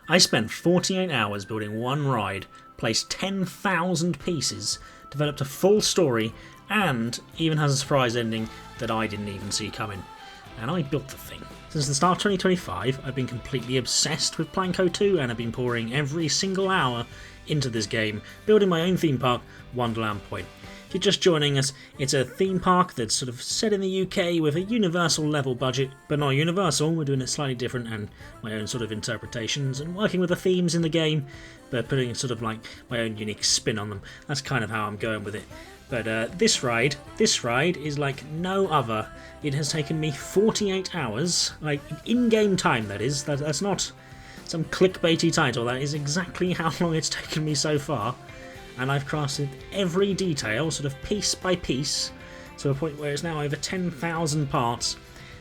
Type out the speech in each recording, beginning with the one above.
I spent 48 hours building one ride, placed 10,000 pieces, developed a full story, and even has a surprise ending that I didn't even see coming. And I built the thing. Since the start of 2025, I've been completely obsessed with Planco 2 and have been pouring every single hour into this game, building my own theme park, Wonderland Point. If you're just joining us, it's a theme park that's sort of set in the UK with a universal level budget, but not universal, we're doing it slightly different and my own sort of interpretations and working with the themes in the game, but putting sort of like my own unique spin on them. That's kind of how I'm going with it. But this ride is like no other. It has taken me 48 hours, like in-game time that is, that's not some clickbaity title, that is exactly how long it's taken me so far. And I've crafted every detail, sort of piece by piece, to a point where it's now over 10,000 parts.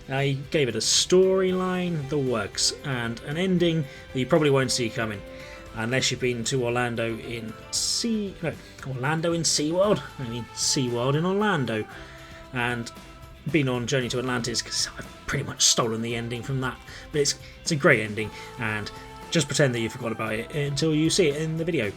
I gave it a storyline, the works, and an ending that you probably won't see coming. Unless you've been to Orlando in SeaWorld. I mean SeaWorld in Orlando. And been on Journey to Atlantis, because I've pretty much stolen the ending from that. But it's a great ending, and just pretend that you forgot about it until you see it in the video.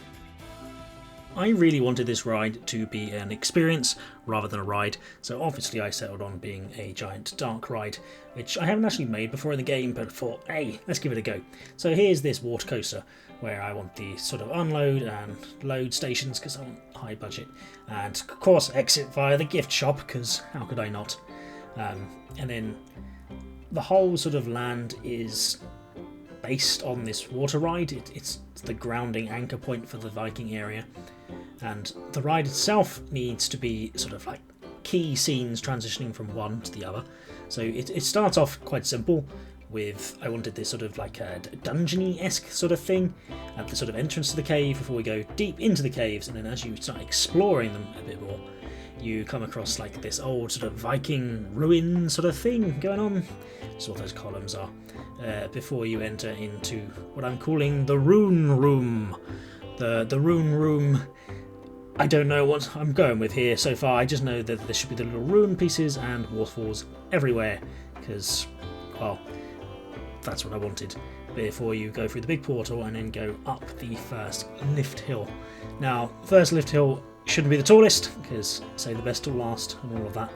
I really wanted this ride to be an experience rather than a ride, so obviously I settled on being a giant dark ride, which I haven't actually made before in the game, but thought, hey, let's give it a go. So here's this water coaster, where I want the sort of unload and load stations, because I want high budget, and of course exit via the gift shop, because how could I not? And then the whole sort of land is based on this water ride. It's the grounding anchor point for the Viking area. And the ride itself needs to be sort of like key scenes transitioning from one to the other. So it starts off quite simple with, I wanted this sort of like a dungeony-esque sort of thing at the sort of entrance to the cave before we go deep into the caves, and then as you start exploring them a bit more, you come across like this old sort of Viking ruin sort of thing going on. That's what those columns are. Before you enter into what I'm calling the Rune Room. The Rune Room, I don't know what I'm going with here so far. I just know that there should be the little rune pieces and waterfalls everywhere, because, well, that's what I wanted. Before you go through the big portal and then go up the first lift hill. Now, first lift hill shouldn't be the tallest, because say the best will last and all of that.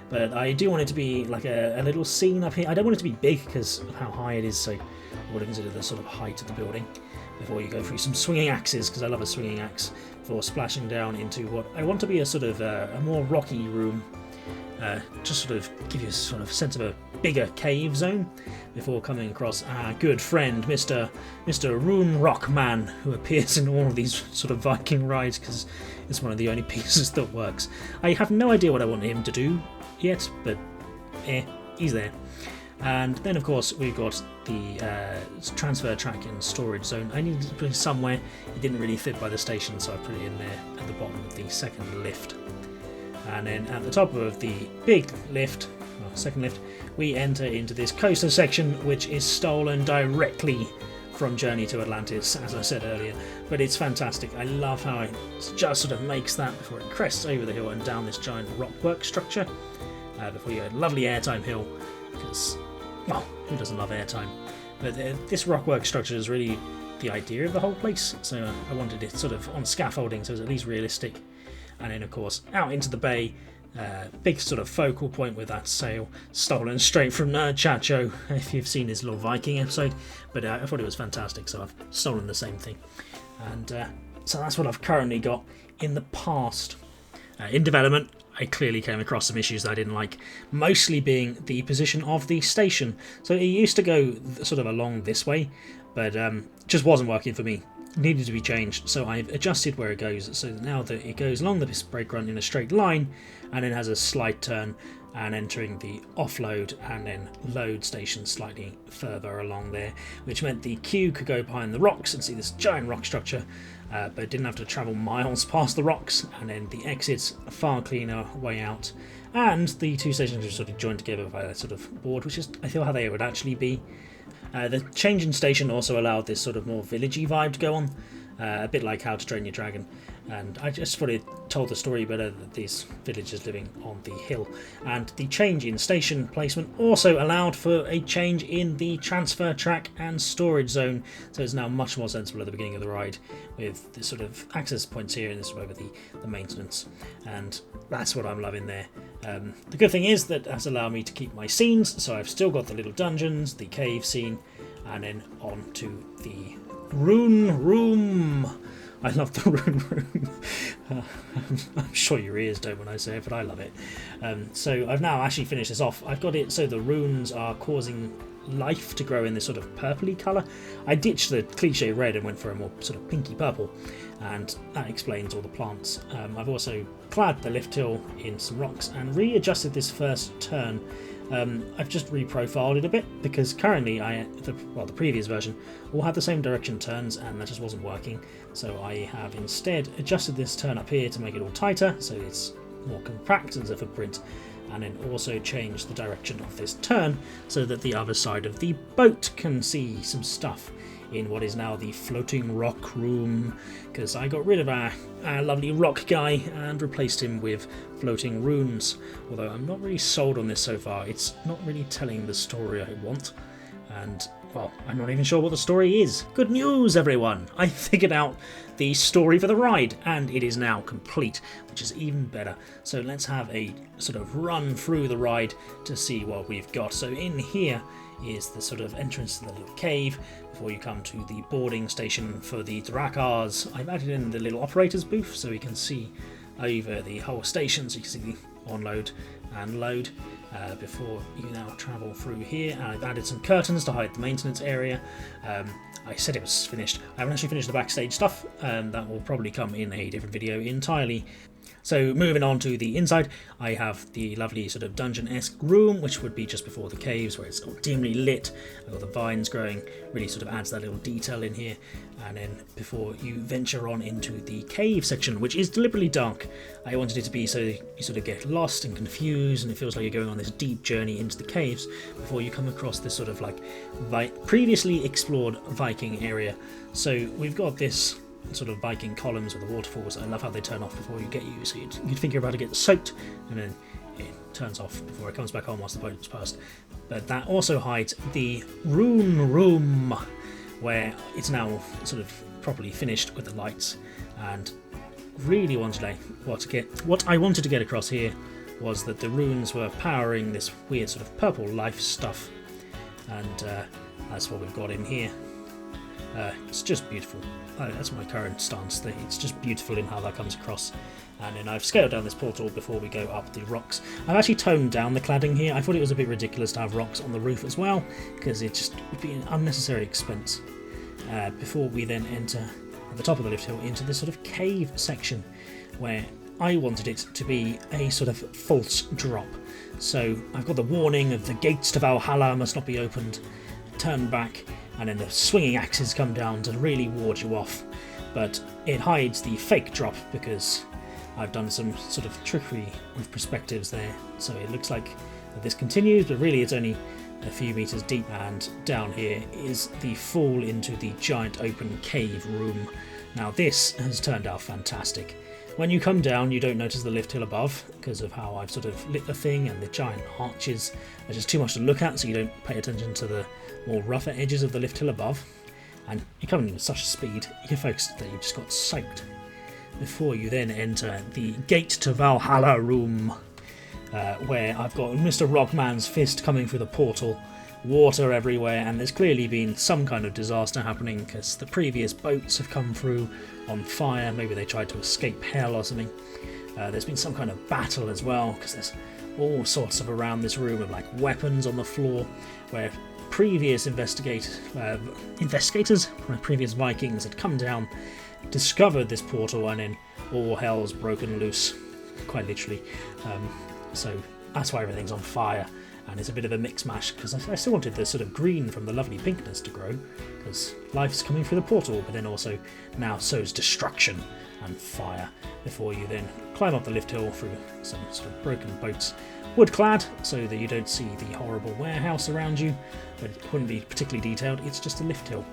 But I do want it to be like a little scene up here. I don't want it to be big because of how high it is, so I want to consider the sort of height of the building before you go through some swinging axes, because I love a swinging axe, before splashing down into what I want to be a sort of a more rocky room, just sort of give you a sort of sense of a bigger cave zone, before coming across our good friend Mr. Rune Rockman, who appears in all of these sort of Viking rides because it's one of the only pieces that works. I have no idea what I want him to do yet, but he's there. And then of course we've got the transfer track and storage zone. I needed to put it somewhere. It didn't really fit by the station, so I put it in there at the bottom of the second lift. And then at the top of the big lift, second lift, we enter into this coaster section, which is stolen directly from Journey to Atlantis, as I said earlier. But it's fantastic. I love how it just sort of makes that before it crests over the hill and down this giant rockwork structure. Before you get a lovely airtime hill, because, well, who doesn't love airtime? But this rockwork structure is really the idea of the whole place, so I wanted it sort of on scaffolding, so it's at least realistic. And then, of course, out into the bay, big sort of focal point with that sail, stolen straight from Chacho, if you've seen his little Viking episode. But I thought it was fantastic, so I've stolen the same thing. And so that's what I've currently got. In the past, in development, I clearly came across some issues that I didn't like, mostly being the position of the station. So it used to go sort of along this way, but just wasn't working for me. Needed to be changed, so I've adjusted where it goes, so now that it goes along this brake run in a straight line, and then has a slight turn, and entering the offload and then load station slightly further along there, which meant the queue could go behind the rocks and see this giant rock structure, but it didn't have to travel miles past the rocks, and then the exits a far cleaner way out, and the two stations are sort of joined together by that sort of board, which is, I feel, how they would actually be. The change in station also allowed this sort of more villagey vibe to go on, a bit like How to Train Your Dragon. and I just thought it told the story better that these villagers living on the hill. And the change in station placement also allowed for a change in the transfer track and storage zone, so it's now much more sensible at the beginning of the ride with the sort of access points here, and this is over the maintenance, and that's what I'm loving there. The good thing is that that's allowed me to keep my scenes, so I've still got the little dungeons, the cave scene, and then on to the rune room. I love the rune room. I'm sure your ears don't when I say it, but I love it. So I've now actually finished this off. I've got it so the runes are causing life to grow in this sort of purpley colour. I ditched the cliche red and went for a more sort of pinky purple, and that explains all the plants. I've also clad the lift hill in some rocks and readjusted this first turn. I've just reprofiled it a bit because currently the previous version all had the same direction turns and that just wasn't working, so I have instead adjusted this turn up here to make it all tighter so it's more compact as a footprint, and then also changed the direction of this turn so that the other side of the boat can see some stuff in what is now the floating rock room, because I got rid of our lovely rock guy and replaced him with floating runes. Although I'm not really sold on this so far, it's not really telling the story I want, and well, I'm not even sure what the story is. Good news, everyone! I figured out the story for the ride, and it is now complete, which is even better. So let's have a sort of run through the ride to see what we've got. So in here is the sort of entrance to the little cave before you come to the boarding station for the Drakars. I've added in the little operator's booth so we can see over the whole station, so you can see the onload and load before you now travel through here. I've added some curtains to hide the maintenance area. I said it was finished. I haven't actually finished the backstage stuff, that will probably come in a different video entirely. So moving on to the inside, I have the lovely sort of dungeon-esque room, which would be just before the caves, where it's all dimly lit. I've got the vines growing, really sort of adds that little detail in here. And then before you venture on into the cave section, which is deliberately dark, I wanted it to be so you sort of get lost and confused, and it feels like you're going on this deep journey into the caves before you come across this sort of like previously explored Viking area. So we've got this sort of Viking columns with the waterfalls. I love how they turn off before you get you, so you'd think you're about to get soaked, and then it turns off before it comes back on once the boat's passed. But that also hides the rune room, where it's now sort of properly finished with the lights. And really what I wanted to get across here was that the runes were powering this weird sort of purple life stuff, and that's what we've got in here. It's just beautiful. That's my current stance. It's just beautiful in how that comes across. And then I've scaled down this portal before we go up the rocks. I've actually toned down the cladding here. I thought it was a bit ridiculous to have rocks on the roof as well, because it just would be an unnecessary expense. Before we then enter at the top of the lift hill into this sort of cave section, where I wanted it to be a sort of false drop. So I've got the warning of the gates to Valhalla must not be opened, turn back, and then the swinging axes come down to really ward you off. But it hides the fake drop because I've done some sort of trickery with perspectives there. So it looks like this continues, but really it's only a few meters deep. And down here is the fall into the giant open cave room. Now this has turned out fantastic. When you come down, you don't notice the lift hill above because of how I've sort of lit the thing, and the giant arches are just too much to look at, so you don't pay attention to the more rougher edges of the lift hill above. And you're coming with such speed, you're focused that you just got soaked. Before you then enter the gate to Valhalla room, where I've got Mr. Rockman's fist coming through the portal, water everywhere, and there's clearly been some kind of disaster happening because the previous boats have come through on fire. Maybe they tried to escape hell or something. There's been some kind of battle as well, because there's all sorts of around this room of like weapons on the floor, where previous investigators, previous Vikings had come down, discovered this portal, and then all hell's broken loose, quite literally. So that's why everything's on fire, and it's a bit of a mix mash, because I still wanted the sort of green from the lovely pinkness to grow, because life's coming through the portal, but then also now so's destruction and fire, before you then climb up the lift hill through some sort of broken boats, wood clad so that you don't see the horrible warehouse around you, but it wouldn't be particularly detailed. It's just a lift hill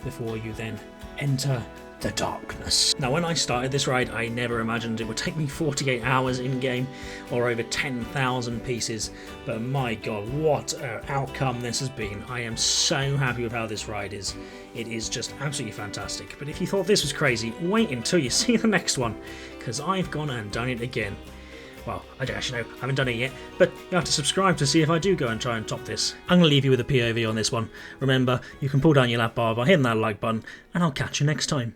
before you then enter the darkness. Now, when I started this ride, I never imagined it would take me 48 hours in game or over 10,000 pieces, but my god, what an outcome this has been. I am so happy with how this ride is. It is just absolutely fantastic. But if you thought this was crazy, wait until you see the next one, because I've gone and done it again. Well, I don't actually know, I haven't done it yet, but you have to subscribe to see if I do go and try and top this. I'm going to leave you with a POV on this one. Remember, you can pull down your lap bar by hitting that like button, and I'll catch you next time.